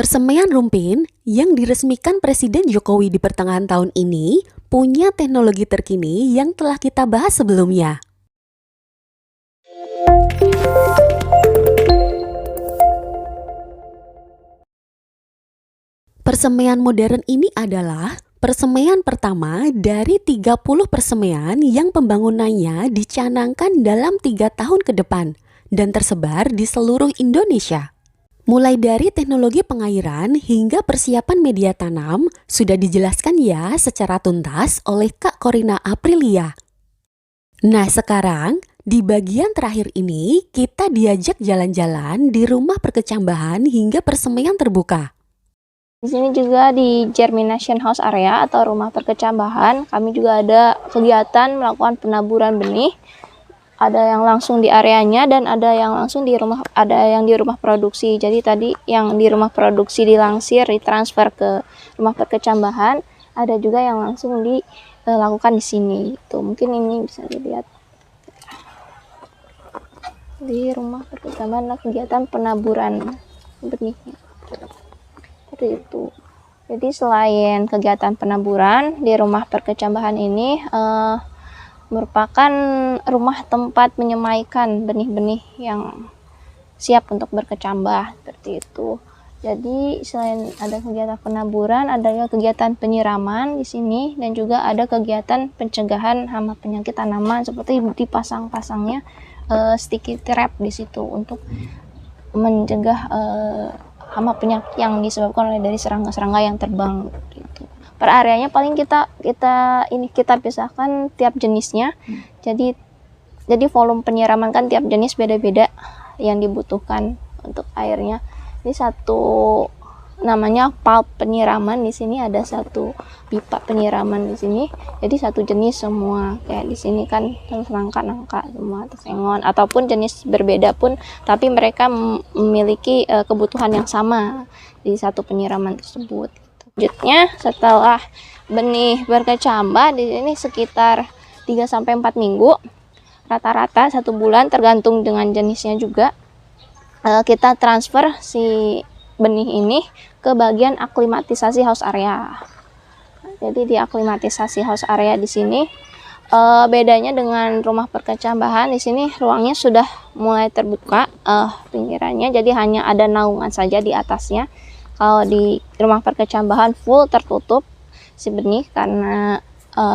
Persemaian Rumpin yang diresmikan Presiden Jokowi di pertengahan tahun ini punya teknologi terkini yang telah kita bahas sebelumnya. Persemaian modern ini adalah persemaian pertama dari 30 persemaian yang pembangunannya dicanangkan dalam 3 tahun ke depan dan tersebar di seluruh Indonesia. Mulai dari teknologi pengairan hingga persiapan media tanam sudah dijelaskan ya secara tuntas oleh Kak Corina Aprilia. Nah sekarang di bagian terakhir ini kita diajak jalan-jalan di rumah perkecambahan hingga persemaian terbuka. Di sini juga di Germination House Area atau rumah perkecambahan, kami juga ada kegiatan melakukan penaburan benih. Ada yang langsung di areanya dan ada yang langsung di rumah, ada yang di rumah produksi. Jadi tadi yang di rumah produksi dilangsir, ditransfer ke rumah perkecambahan, ada juga yang langsung dilakukan di sini. Tuh, mungkin ini bisa dilihat. Di rumah perkecambahan ada kegiatan penaburan benih. Seperti itu. Jadi selain kegiatan penaburan di rumah perkecambahan ini merupakan rumah tempat menyemaikan benih-benih yang siap untuk berkecambah seperti itu. Jadi selain ada kegiatan penaburan, ada juga kegiatan penyiraman di sini dan juga ada kegiatan pencegahan hama penyakit tanaman seperti dipasang-pasangnya sticky trap di situ untuk mencegah hama penyakit yang disebabkan oleh dari serangga-serangga yang terbang gitu. Per areanya paling kita pisahkan tiap jenisnya. Jadi volume penyiraman kan tiap jenis beda-beda yang dibutuhkan untuk airnya. Ini satu namanya pulp penyiraman, di sini ada satu pipa penyiraman di sini. Jadi satu jenis semua. Kayak di sini kan nangka semua tersengon ataupun jenis berbeda pun tapi mereka memiliki kebutuhan yang sama di satu penyiraman tersebut. Selanjutnya setelah benih berkecambah di sini sekitar 3-4 minggu, rata-rata 1 bulan tergantung dengan jenisnya juga, kita transfer si benih ini ke bagian aklimatisasi house area. Jadi di aklimatisasi house area di sini bedanya dengan rumah perkecambahan, di sini ruangnya sudah mulai terbuka pinggirannya, jadi hanya ada naungan saja di atasnya. Kalau di rumah perkecambahan full tertutup si benih karena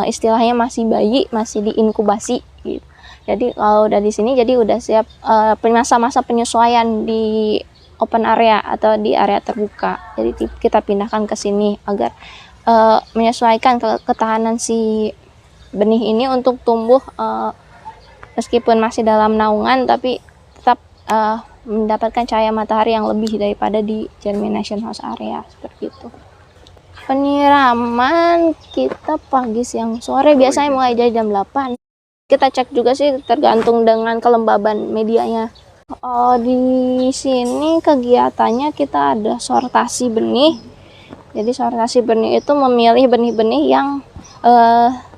istilahnya masih bayi, masih diinkubasi gitu. Jadi kalau udah di sini jadi udah siap masa-masa penyesuaian di open area atau di area terbuka. Jadi kita pindahkan ke sini agar menyesuaikan ketahanan si benih ini untuk tumbuh meskipun masih dalam naungan tapi tetap mendapatkan cahaya matahari yang lebih daripada di Germination House Area seperti itu. Penyiraman kita pagi, siang, sore, biasanya mulai dari jam 8. Kita cek juga sih tergantung dengan kelembaban medianya. Di sini kegiatannya kita ada sortasi benih. Jadi sortasi benih itu memilih benih-benih yang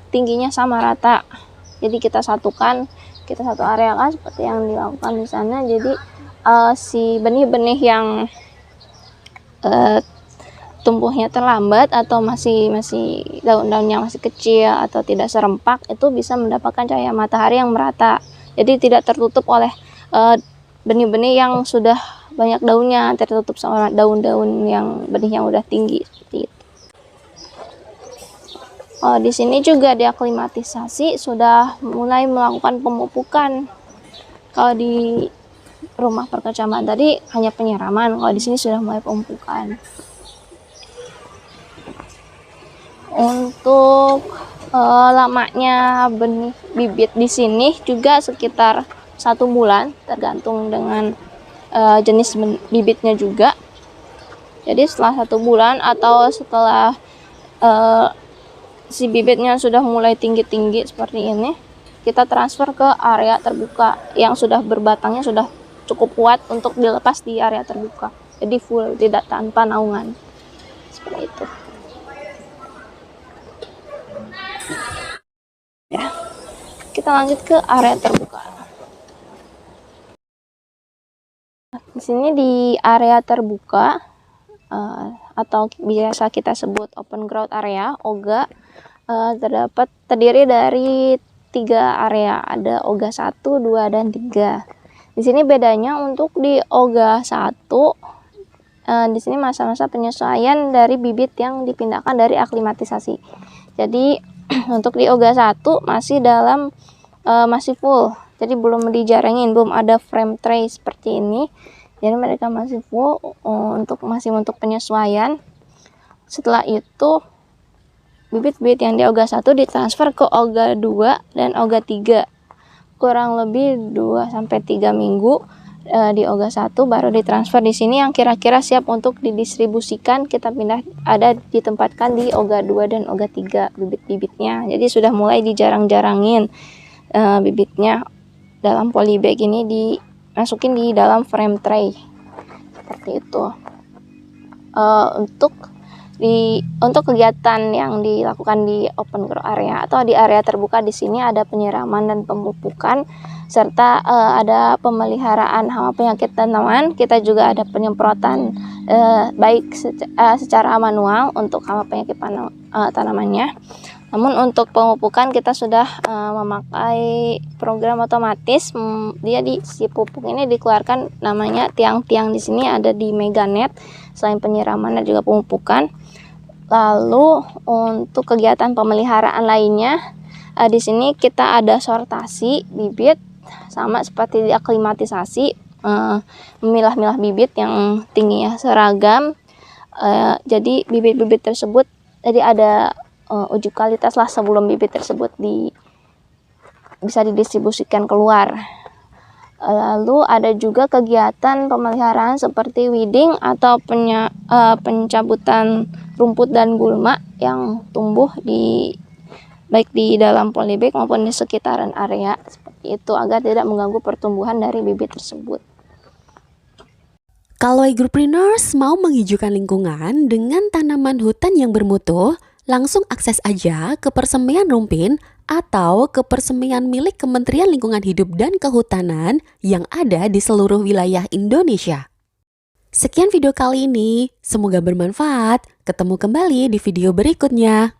tingginya sama rata. Jadi kita satukan, kita satu area kan seperti yang dilakukan di sana. Jadi si benih-benih yang tumbuhnya terlambat atau masih daun-daunnya masih kecil atau tidak serempak itu bisa mendapatkan cahaya matahari yang merata. Jadi tidak tertutup oleh benih-benih yang sudah banyak daunnya, tertutup sama daun-daun yang benih yang udah tinggi seperti itu. Di sini juga diaklimatisasi sudah mulai melakukan pemupukan. Kalau di rumah perkecambahan tadi hanya penyiraman, kalau di sini sudah mulai pemupukan. Untuk lamanya benih bibit di sini juga sekitar 1 bulan, tergantung dengan jenis bibitnya juga. Jadi setelah 1 bulan atau setelah si bibitnya sudah mulai tinggi-tinggi seperti ini, kita transfer ke area terbuka yang sudah berbatangnya sudah cukup kuat untuk dilepas di area terbuka. Jadi full, tidak tanpa naungan. Seperti itu. Ya. Kita lanjut ke area terbuka. Di sini di area terbuka atau biasa kita sebut open growth area OGA terdiri dari 3 area, ada OGA 1, 2, dan 3. Di sini bedanya untuk di OGA 1, di sini masa-masa penyesuaian dari bibit yang dipindahkan dari aklimatisasi. Jadi untuk di OGA 1 masih full, jadi belum dijarengin, belum ada frame tray seperti ini. Jadi mereka masih full untuk penyesuaian. Setelah itu bibit-bibit yang di OGA 1 ditransfer ke OGA 2 dan OGA 3. Kurang lebih 2-3 minggu di OGA 1 baru ditransfer di sini yang kira-kira siap untuk didistribusikan. Kita ditempatkan di OGA 2 dan OGA 3 bibit-bibitnya. Jadi sudah mulai dijarang-jarangin bibitnya dalam polybag ini dimasukin di dalam frame tray seperti itu. Untuk kegiatan yang dilakukan di open grow area atau di area terbuka, di sini ada penyiraman dan pemupukan serta ada pemeliharaan hama penyakit tanaman. Kita juga ada penyemprotan baik secara manual untuk hama penyakit tanamannya. Namun untuk pemupukan kita sudah memakai program otomatis. Si pupuk ini dikeluarkan namanya tiang-tiang, di sini ada di Meganet. Selain penyiraman dan juga pemupukan. Lalu untuk kegiatan pemeliharaan lainnya, di sini kita ada sortasi bibit sama seperti di aklimatisasi, memilah-milah bibit yang tingginya seragam. Jadi bibit-bibit tersebut ada uji kualitas lah sebelum bibit tersebut bisa didistribusikan keluar. Lalu ada juga kegiatan pemeliharaan seperti weeding atau pencabutan rumput dan gulma yang tumbuh baik di dalam polybag maupun di sekitaran area seperti itu agar tidak mengganggu pertumbuhan dari bibit tersebut. Kalau Agropreneurs mau menghijaukan lingkungan dengan tanaman hutan yang bermutu, langsung akses aja ke Persemaian Rumpin atau ke Persemaian milik Kementerian Lingkungan Hidup dan Kehutanan yang ada di seluruh wilayah Indonesia. Sekian video kali ini, semoga bermanfaat. Ketemu kembali di video berikutnya.